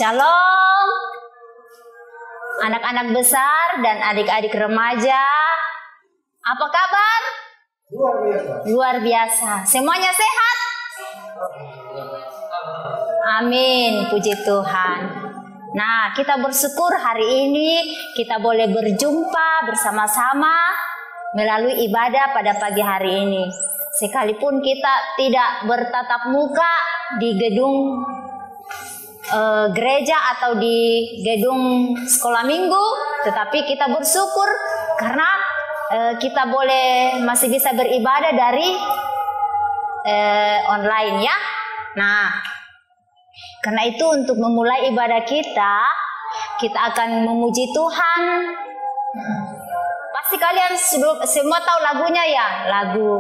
Shalom, anak-anak besar dan adik-adik remaja. Apa kabar? Luar biasa. Luar biasa. Semuanya sehat? Amin, puji Tuhan. Nah, kita bersyukur hari ini kita boleh berjumpa bersama-sama melalui ibadah pada pagi hari ini. Sekalipun kita tidak bertatap muka di gedung gereja atau di gedung sekolah minggu, tetapi kita bersyukur karena kita boleh masih bisa beribadah dari online ya. Nah, karena itu untuk memulai ibadah kita akan memuji Tuhan. Pasti kalian semua tahu lagunya ya, lagu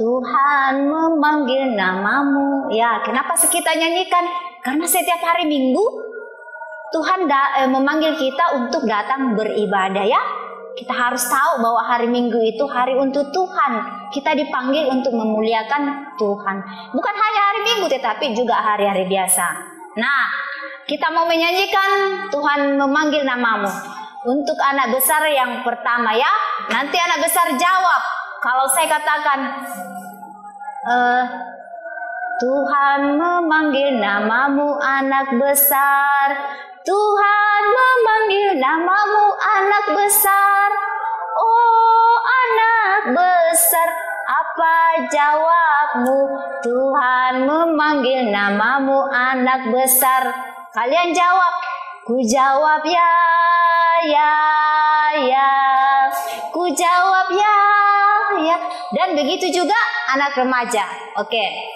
Tuhan memanggil namamu. Ya, kenapa sih kita nyanyikan? Karena setiap hari Minggu Tuhan memanggil kita untuk datang beribadah ya. Kita harus tahu bahwa hari Minggu itu hari untuk Tuhan. Kita dipanggil untuk memuliakan Tuhan. Bukan hanya hari Minggu tetapi juga hari-hari biasa. Nah, kita mau menyanyikan Tuhan memanggil namamu. Untuk anak besar yang pertama ya. Nanti anak besar jawab. Kalau saya katakan Tuhan memanggil namamu anak besar, Tuhan memanggil namamu anak besar. Oh anak besar, apa jawabmu? Tuhan memanggil namamu anak besar. Kalian jawab. Ku jawab ya, ya, ya. Ku jawab ya, ya. Dan begitu juga anak remaja. Oke.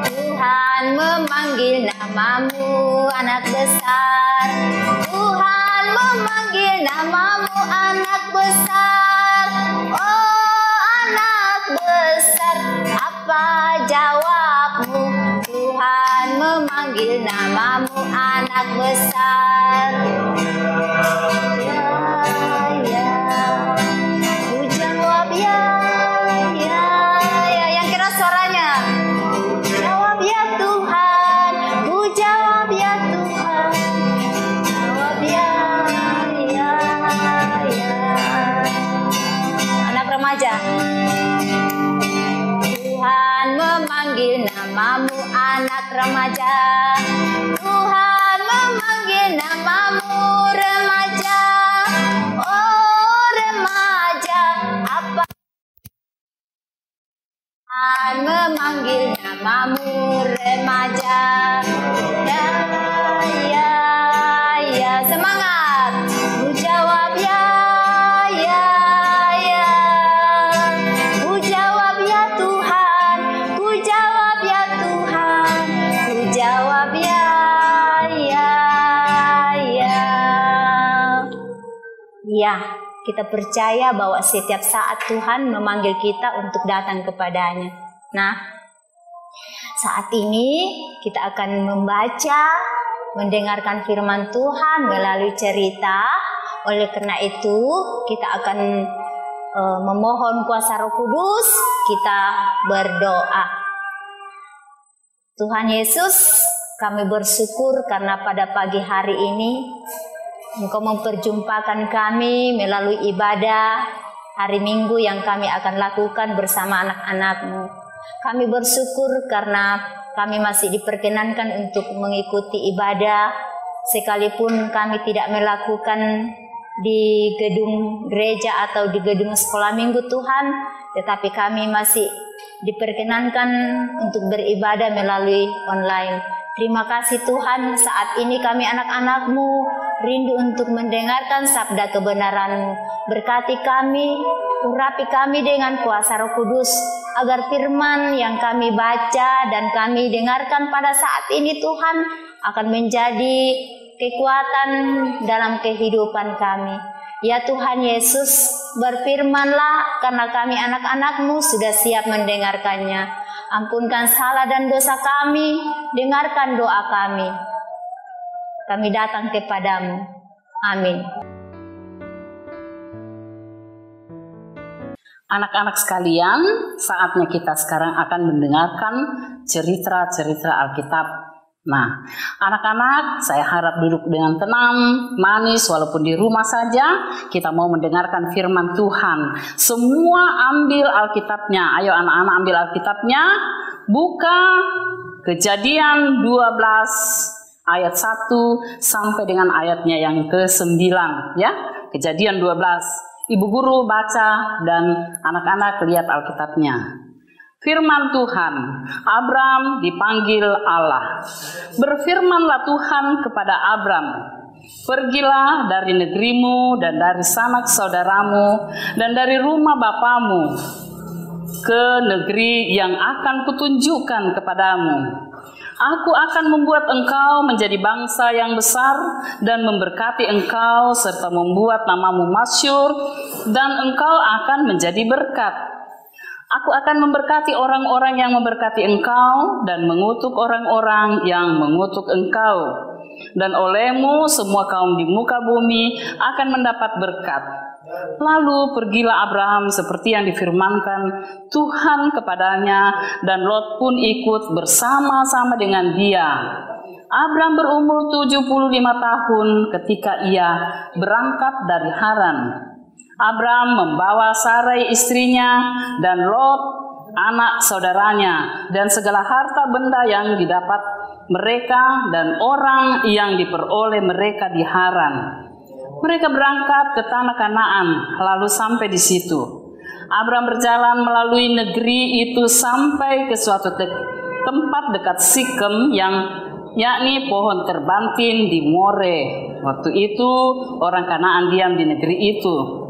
Tuhan memanggil namamu anak besar. Tuhan memanggil namamu anak besar. Oh anak besar, apa jawabmu? Tuhan memanggil namamu anak besar. Ya, ya. Ku jawab ya, ya, ya. Yang keras suaranya. Jawab ya Tuhan. Ku jawab ya Tuhan. Jawab ya, ya, ya. Anak remaja. Tuhan memanggil namamu anak remaja. Tuhan memanggil namamu remaja. Oh remaja, apa? Tuhan memanggil namamu remaja. Ya, ya, ya. Semangat. Ku jawab ya, ya, ya. Ku jawab ya Tuhan. Ku jawab ya Tuhan. Ku jawab ya, ya, ya. Ya, kita percaya bahwa setiap saat Tuhan memanggil kita untuk datang kepadanya. Nah, saat ini kita akan membaca, mendengarkan firman Tuhan melalui cerita. Oleh karena itu, kita akan memohon kuasa Roh Kudus, kita berdoa. Tuhan Yesus, kami bersyukur karena pada pagi hari ini Engkau memperjumpakan kami melalui ibadah hari Minggu yang kami akan lakukan bersama anak-anak-Mu. Kami bersyukur karena kami masih diperkenankan untuk mengikuti ibadah, sekalipun kami tidak melakukan di gedung gereja atau di gedung sekolah minggu Tuhan, tetapi kami masih diperkenankan untuk beribadah melalui online. Terima kasih Tuhan, saat ini kami anak-anak-Mu rindu untuk mendengarkan sabda kebenaran-Mu. Berkati kami, urapi kami dengan kuasa Roh Kudus, agar firman yang kami baca dan kami dengarkan pada saat ini Tuhan akan menjadi kekuatan dalam kehidupan kami. Ya Tuhan Yesus, berfirmanlah karena kami anak-anak-Mu sudah siap mendengarkannya. Ampunkan salah dan dosa kami, dengarkan doa kami. Kami datang kepadamu. Amin. Anak-anak sekalian, saatnya kita sekarang akan mendengarkan cerita-cerita Alkitab. Nah, anak-anak, saya harap duduk dengan tenang, manis, walaupun di rumah saja. Kita mau mendengarkan firman Tuhan. Semua ambil Alkitabnya. Ayo anak-anak ambil Alkitabnya. Buka Kejadian 12 ayat 1 sampai dengan ayatnya yang ke-9. Ya, Kejadian 12. Ibu guru baca dan anak-anak lihat Alkitabnya. Firman Tuhan, Abram dipanggil Allah. Berfirmanlah Tuhan kepada Abram, pergilah dari negerimu dan dari sanak saudaramu dan dari rumah bapamu ke negeri yang akan kutunjukkan kepadamu. Aku akan membuat engkau menjadi bangsa yang besar dan memberkati engkau serta membuat namamu masyhur dan engkau akan menjadi berkat. Aku akan memberkati orang-orang yang memberkati engkau dan mengutuk orang-orang yang mengutuk engkau. Dan olehmu semua kaum di muka bumi akan mendapat berkat. Lalu pergilah Abraham seperti yang difirmankan Tuhan kepadanya, dan Lot pun ikut bersama-sama dengan dia. Abraham berumur 75 tahun ketika ia berangkat dari Haran. Abraham membawa Sarai istrinya dan Lot anak saudaranya dan segala harta benda yang didapat mereka dan orang yang diperoleh mereka di Haran. Mereka berangkat ke tanah Kanaan, lalu sampai di situ. Abraham berjalan melalui negeri itu sampai ke suatu tempat dekat Sikem yakni pohon terbantin di More. Waktu itu orang Kanaan diam di negeri itu.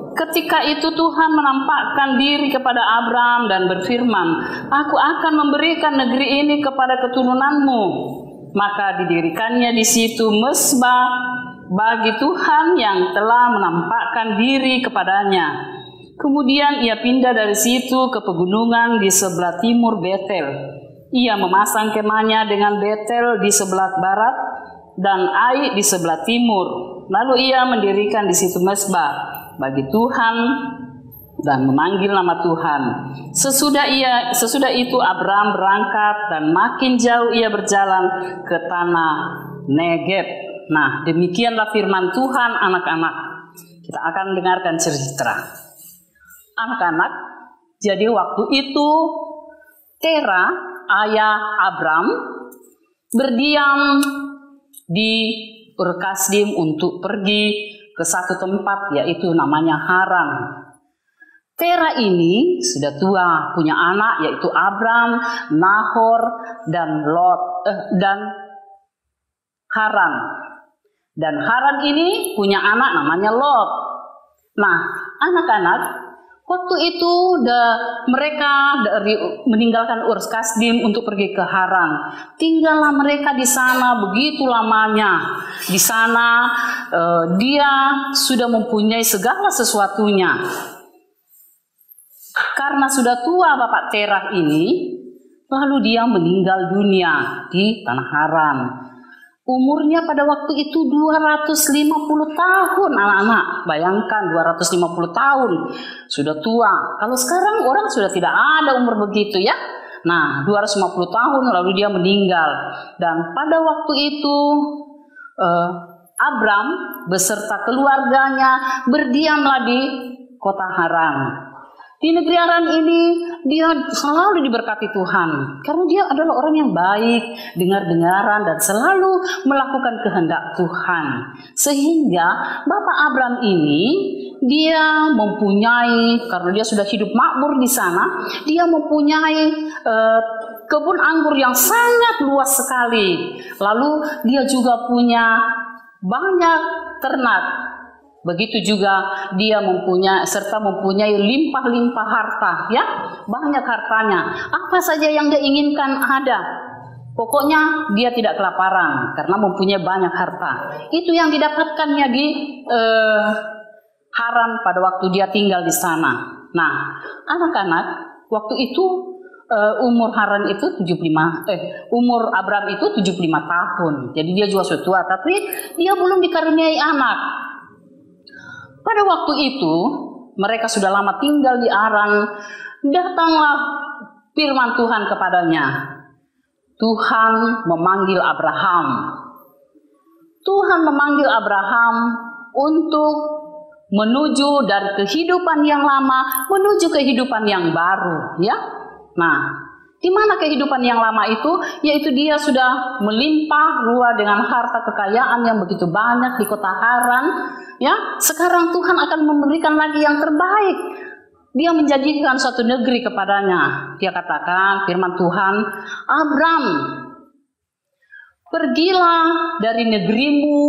Ketika itu Tuhan menampakkan diri kepada Abraham dan berfirman, "Aku akan memberikan negeri ini kepada keturunanmu." Maka didirikannya di situ mezbah bagi Tuhan yang telah menampakkan diri kepadanya. Kemudian ia pindah dari situ ke pegunungan di sebelah timur Betel. Ia memasang kemahnya dengan Betel di sebelah barat dan Ai di sebelah timur. Lalu ia mendirikan di situ mezbah bagi Tuhan dan memanggil nama Tuhan. Sesudah itu Abraham berangkat dan makin jauh ia berjalan ke tanah Negeb. Nah, demikianlah firman Tuhan, anak-anak. Kita akan dengarkan cerita. Anak-anak, jadi waktu itu Tera, ayah Abram, berdiam di Ur Kasdim untuk pergi ke satu tempat, yaitu namanya Haran. Tera ini sudah tua, punya anak yaitu Abram, Nahor, dan Haran. Dan Haran ini punya anak namanya Lot. Nah, anak-anak, waktu itu mereka meninggalkan Ur Kasdim untuk pergi ke Haran. Tinggallah mereka di sana begitu lamanya. Di sana dia sudah mempunyai segala sesuatunya. Karena sudah tua Bapak Terah ini, lalu dia meninggal dunia di tanah Haran. Umurnya pada waktu itu 250 tahun, anak-anak. Bayangkan 250 tahun, sudah tua. Kalau sekarang orang sudah tidak ada umur begitu ya. Nah, 250 tahun lalu dia meninggal. Dan pada waktu itu Abram beserta keluarganya berdiamlah di kota Haran. Di negeri Haran ini dia selalu diberkati Tuhan karena dia adalah orang yang baik, dengar-dengaran dan selalu melakukan kehendak Tuhan. Sehingga Bapak Abram ini dia mempunyai, karena dia sudah hidup makmur di sana, dia mempunyai kebun anggur yang sangat luas sekali. Lalu dia juga punya banyak ternak. Begitu juga dia mempunyai limpah-limpah harta, ya, banyak hartanya. Apa saja yang dia inginkan ada. Pokoknya dia tidak kelaparan karena mempunyai banyak harta. Itu yang didapatkannya di Haran pada waktu dia tinggal di sana. Nah, anak-anak, waktu itu umur Haran itu 75 umur Abram itu 75 tahun. Jadi dia juga sudah tua, tapi dia belum dikaruniai anak. Pada waktu itu mereka sudah lama tinggal di Aran. Datanglah firman Tuhan kepadanya. Tuhan memanggil Abraham. Tuhan memanggil Abraham untuk menuju dari kehidupan yang lama menuju kehidupan yang baru, ya. Nah, di mana kehidupan yang lama itu? Yaitu dia sudah melimpah ruah dengan harta kekayaan yang begitu banyak di kota Haran, ya. Sekarang Tuhan akan memberikan lagi yang terbaik. Dia menjanjikan suatu negeri kepadanya. Dia katakan, firman Tuhan, Abram, pergilah dari negerimu,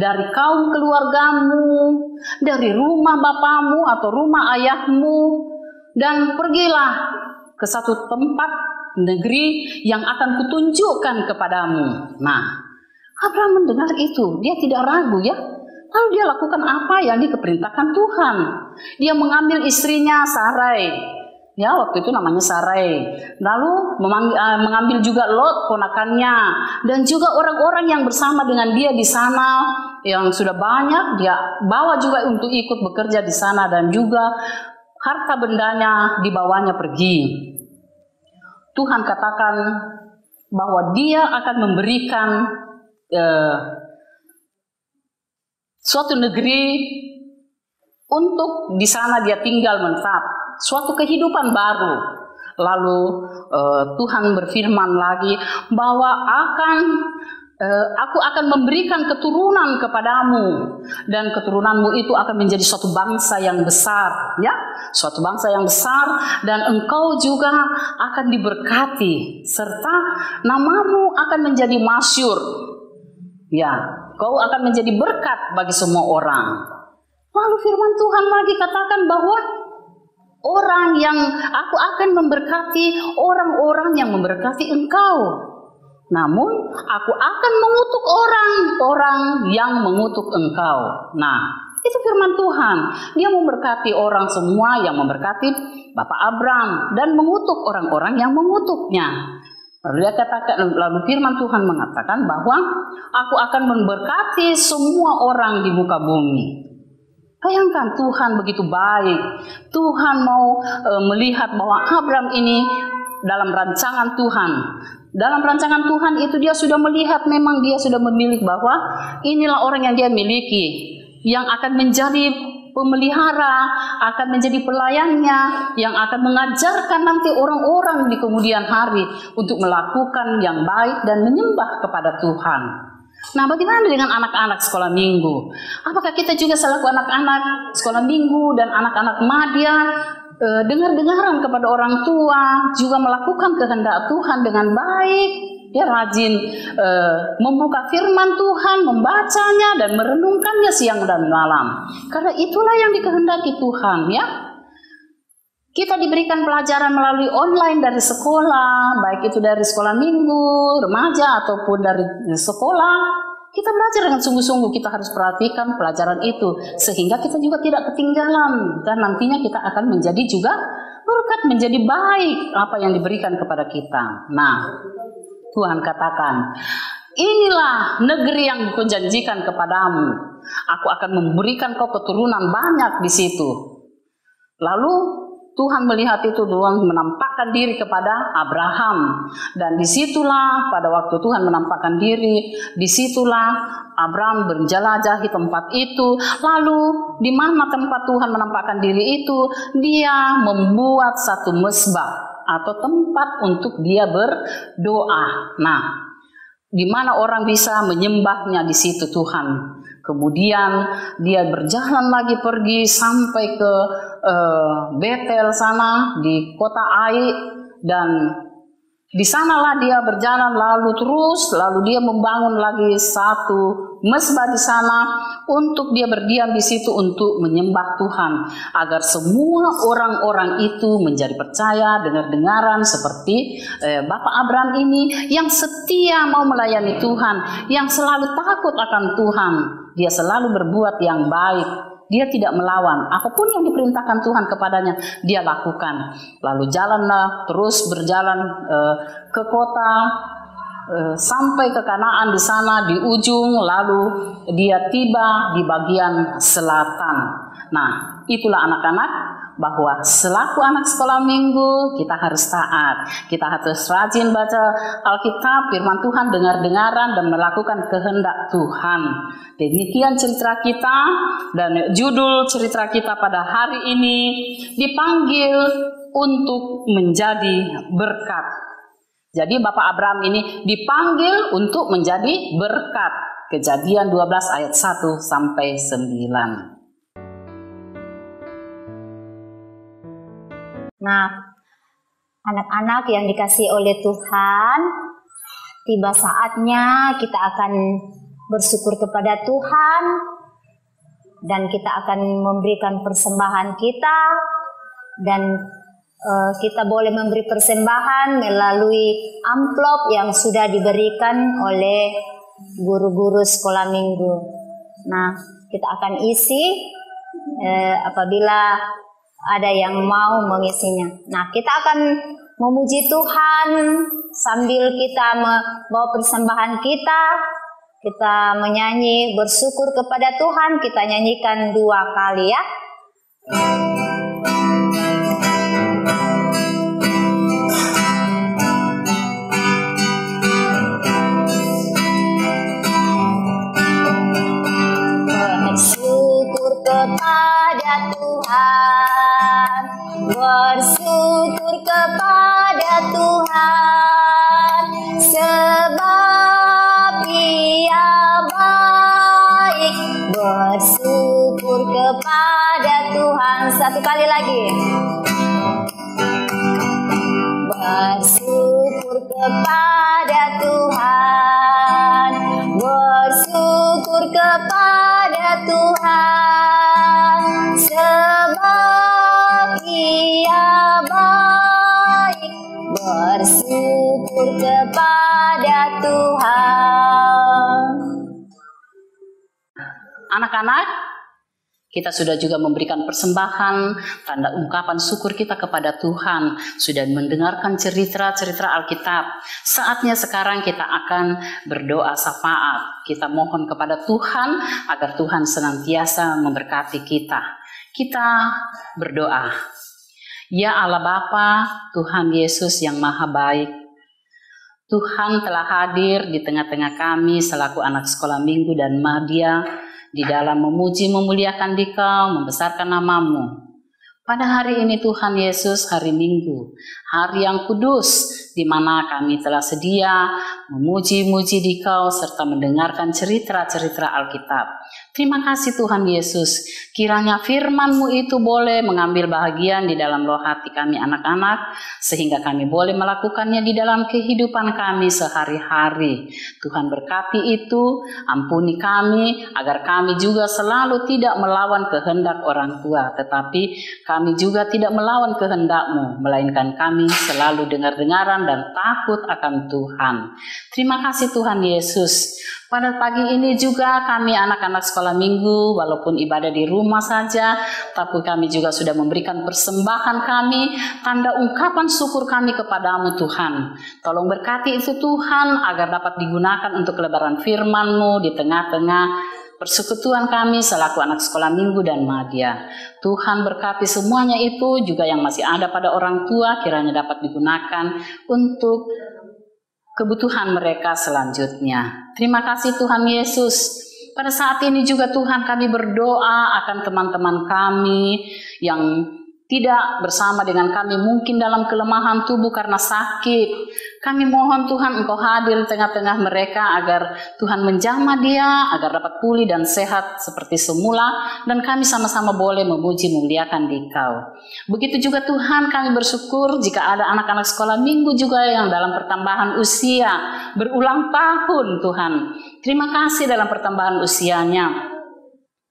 dari kaum keluargamu, dari rumah bapamu atau rumah ayahmu, dan pergilah ke satu tempat negeri yang akan kutunjukkan kepadamu. Nah, Abram mendengar itu, dia tidak ragu, ya. Lalu dia lakukan apa yang diperintahkan Tuhan. Dia mengambil istrinya Sarai, ya, waktu itu namanya Sarai. Lalu mengambil juga Lot ponakannya, dan juga orang-orang yang bersama dengan dia di sana yang sudah banyak dia bawa juga untuk ikut bekerja di sana, dan juga harta bendanya dibawanya pergi. Tuhan katakan bahwa dia akan memberikan suatu negeri untuk di sana dia tinggal menetap, suatu kehidupan baru. Lalu Tuhan berfirman lagi bahwa aku akan memberikan keturunan kepadamu, dan keturunanmu itu akan menjadi suatu bangsa yang besar, ya, suatu bangsa yang besar, dan engkau juga akan diberkati, serta namamu akan menjadi masyhur, ya, kau akan menjadi berkat bagi semua orang. Lalu firman Tuhan lagi katakan bahwa orang yang aku akan memberkati, orang-orang yang memberkati engkau. Namun aku akan mengutuk orang-orang yang mengutuk engkau. Nah, itu firman Tuhan. Dia memberkati orang semua yang memberkati Bapak Abram, dan mengutuk orang-orang yang mengutuknya. Lalu dia katakan, lalu firman Tuhan mengatakan bahwa aku akan memberkati semua orang di muka bumi. Bayangkan, Tuhan begitu baik. Tuhan mau melihat bahwa Abram ini dalam rancangan Tuhan. Dalam rancangan Tuhan itu dia sudah melihat, memang dia sudah memilih bahwa inilah orang yang dia miliki, yang akan menjadi pemelihara, akan menjadi pelayannya, yang akan mengajarkan nanti orang-orang di kemudian hari untuk melakukan yang baik dan menyembah kepada Tuhan. Nah, bagaimana dengan anak-anak sekolah minggu? Apakah kita juga selaku anak-anak sekolah minggu dan anak-anak madya dengar-dengaran kepada orang tua, juga melakukan kehendak Tuhan dengan baik, ya, rajin membuka firman Tuhan, membacanya dan merenungkannya siang dan malam, karena itulah yang dikehendaki Tuhan, ya. Kita diberikan pelajaran melalui online dari sekolah, baik itu dari sekolah minggu, remaja ataupun dari sekolah. Kita belajar dengan sungguh-sungguh, kita harus perhatikan pelajaran itu sehingga kita juga tidak ketinggalan, dan nantinya kita akan menjadi juga berkat, menjadi baik apa yang diberikan kepada kita. Nah, Tuhan katakan, inilah negeri yang kujanjikan kepadamu. Aku akan memberikan kau keturunan banyak di situ. Lalu Tuhan melihat itu, Tuhan menampakkan diri kepada Abraham, dan disitulah pada waktu Tuhan menampakkan diri, disitulah Abraham berjelajah di tempat itu. Lalu di mana tempat Tuhan menampakkan diri itu, dia membuat satu mezbah atau tempat untuk dia berdoa. Nah, di mana orang bisa menyembahnya di situ Tuhan. Kemudian dia berjalan lagi pergi sampai ke Betel sana di kota Ai, dan di sanalah dia berjalan lalu dia membangun lagi satu mezbah di sana untuk dia berdiam di situ untuk menyembah Tuhan, agar semua orang-orang itu menjadi percaya, dengar-dengaran seperti Bapak Abraham ini yang setia mau melayani Tuhan, yang selalu takut akan Tuhan. Dia selalu berbuat yang baik. Dia tidak melawan. Apapun yang diperintahkan Tuhan kepadanya, dia lakukan. Lalu jalanlah, terus berjalan ke kota, sampai ke Kanaan di sana di ujung, lalu dia tiba di bagian selatan. Nah, itulah anak-anak, bahwa selaku anak sekolah minggu kita harus taat, kita harus rajin baca Alkitab, firman Tuhan, dengar-dengaran dan melakukan kehendak Tuhan. Demikian cerita kita, dan judul cerita kita pada hari ini dipanggil untuk menjadi berkat. Jadi Bapak Abraham ini dipanggil untuk menjadi berkat. Kejadian 12 ayat 1 sampai 9. Nah, anak-anak yang dikasihi oleh Tuhan, tiba saatnya kita akan bersyukur kepada Tuhan dan kita akan memberikan persembahan kita, dan kita boleh memberi persembahan melalui amplop yang sudah diberikan oleh guru-guru sekolah minggu. Nah, kita akan isi apabila ada yang mau mengisinya. Nah, kita akan memuji Tuhan sambil kita membawa persembahan kita. Kita menyanyi bersyukur kepada Tuhan. Kita nyanyikan 2 kali ya. Bersyukur kepada Tuhan, bersyukur kepada Tuhan, sebab Dia baik. Bersyukur kepada Tuhan. Satu kali lagi. Bersyukur kepada Tuhan, bersyukur kepada Tuhan, sebab Dia baik. Bersyukur kepada Tuhan. Anak-anak, kita sudah juga memberikan persembahan, tanda ungkapan syukur kita kepada Tuhan, sudah mendengarkan cerita-cerita Alkitab. Saatnya sekarang kita akan berdoa syafaat. Kita mohon kepada Tuhan agar Tuhan senantiasa memberkati kita. Kita berdoa. Ya Allah Bapa, Tuhan Yesus yang Maha Baik, Tuhan telah hadir di tengah-tengah kami selaku anak sekolah minggu dan media, di dalam memuji memuliakan Dikau, membesarkan nama-Mu. Pada hari ini Tuhan Yesus, hari Minggu, hari yang kudus, di mana kami telah sedia memuji-muji Dikau serta mendengarkan cerita-cerita Alkitab. Terima kasih Tuhan Yesus, kiranya firman-Mu itu boleh mengambil bahagian di dalam roh hati kami anak-anak, sehingga kami boleh melakukannya di dalam kehidupan kami sehari-hari. Tuhan berkati itu, ampuni kami, agar kami juga selalu tidak melawan kehendak orang tua, tetapi kami juga tidak melawan kehendak-Mu, melainkan kami selalu dengar-dengaran dan takut akan Tuhan. Terima kasih Tuhan Yesus. Pada pagi ini juga kami anak-anak sekolah minggu, walaupun ibadah di rumah saja, tapi kami juga sudah memberikan persembahan kami, tanda ungkapan syukur kami kepadamu Tuhan. Tolong berkati itu Tuhan, agar dapat digunakan untuk kelebaran firman-Mu di tengah-tengah persekutuan kami selaku anak sekolah minggu dan madya. Tuhan berkati semuanya itu, juga yang masih ada pada orang tua, kiranya dapat digunakan untuk kebutuhan mereka selanjutnya. Terima kasih Tuhan Yesus. Pada saat ini juga Tuhan kami berdoa akan teman-teman kami yang tidak bersama dengan kami, mungkin dalam kelemahan tubuh karena sakit. Kami mohon Tuhan Engkau hadir di tengah-tengah mereka agar Tuhan menjamah dia, agar dapat pulih dan sehat seperti semula, dan kami sama-sama boleh memuji memuliakan Dikau. Begitu juga Tuhan kami bersyukur jika ada anak-anak sekolah minggu juga yang dalam pertambahan usia berulang tahun Tuhan. Terima kasih dalam pertambahan usianya.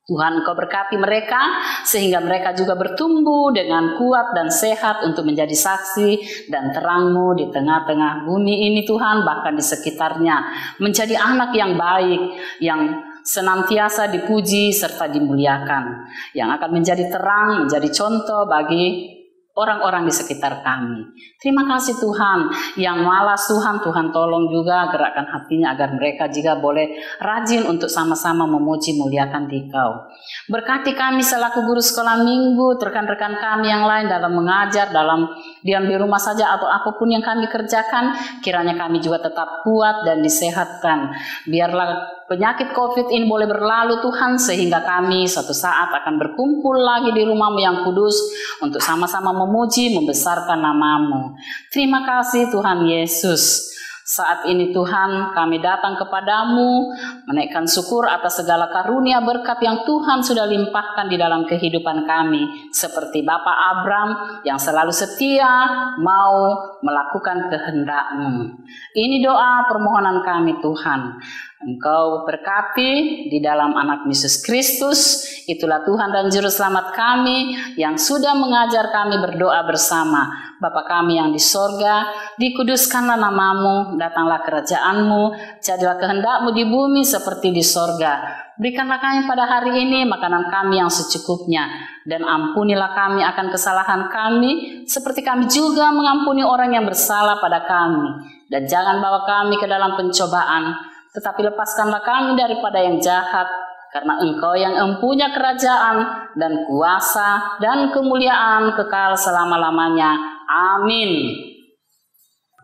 Tuhan Engkau berkati mereka sehingga mereka juga bertumbuh dengan kuat dan sehat untuk menjadi saksi dan terang-Mu di tengah-tengah bumi ini Tuhan, bahkan di sekitarnya. Menjadi anak yang baik, yang senantiasa dipuji serta dimuliakan, yang akan menjadi terang, menjadi contoh bagi orang-orang di sekitar kami. Terima kasih Tuhan, yang malas Tuhan tolong juga gerakkan hatinya agar mereka juga boleh rajin untuk sama-sama memuji muliakan Dikau. Berkati kami selaku guru sekolah minggu, rekan-rekan kami yang lain dalam mengajar, dalam diam di rumah saja atau apapun yang kami kerjakan, kiranya kami juga tetap kuat dan disehatkan. Biarlah penyakit COVID ini boleh berlalu Tuhan, sehingga kami suatu saat akan berkumpul lagi di rumah-Mu yang kudus untuk sama-sama memuji, membesarkan nama-Mu. Terima kasih Tuhan Yesus. Saat ini Tuhan, kami datang kepadamu, menaikkan syukur atas segala karunia berkat yang Tuhan sudah limpahkan di dalam kehidupan kami. Seperti Bapak Abram yang selalu setia mau melakukan kehendak-Mu. Ini doa permohonan kami Tuhan. Engkau berkati di dalam anak Yesus Kristus, itulah Tuhan dan Juru Selamat kami yang sudah mengajar kami berdoa bersama. Bapa kami yang di sorga, dikuduskanlah nama-Mu, datanglah kerajaan-Mu, jadilah kehendak-Mu di bumi seperti di sorga. Berikanlah kami pada hari ini makanan kami yang secukupnya, dan ampunilah kami akan kesalahan kami, seperti kami juga mengampuni orang yang bersalah pada kami. Dan jangan bawa kami ke dalam pencobaan, tetapi lepaskanlah kami daripada yang jahat, karena Engkau yang mempunyai kerajaan dan kuasa dan kemuliaan kekal selama-lamanya. Amin.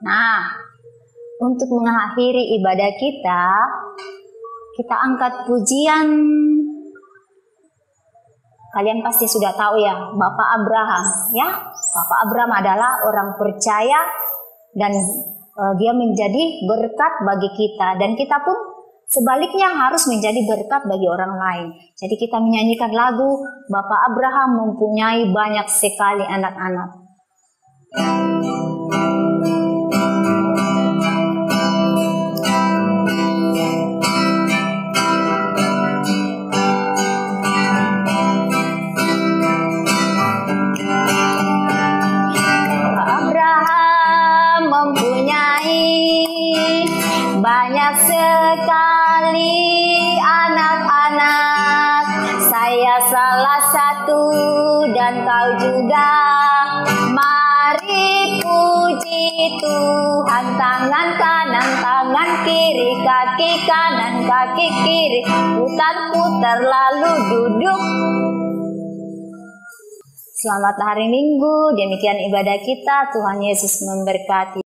Nah, untuk mengakhiri ibadah kita angkat pujian. Kalian pasti sudah tahu ya, Bapak Abraham. Ya, Bapak Abraham adalah orang percaya dan dia menjadi berkat bagi kita, dan kita pun sebaliknya harus menjadi berkat bagi orang lain. Jadi kita menyanyikan lagu Bapak Abraham mempunyai banyak sekali anak-anak. Banyak sekali anak-anak, saya salah satu dan kau juga. Mari puji Tuhan, tangan kanan, tangan kiri, kaki kanan, kaki kiri, putar-putar lalu duduk. Selamat hari Minggu, demikian ibadah kita. Tuhan Yesus memberkati.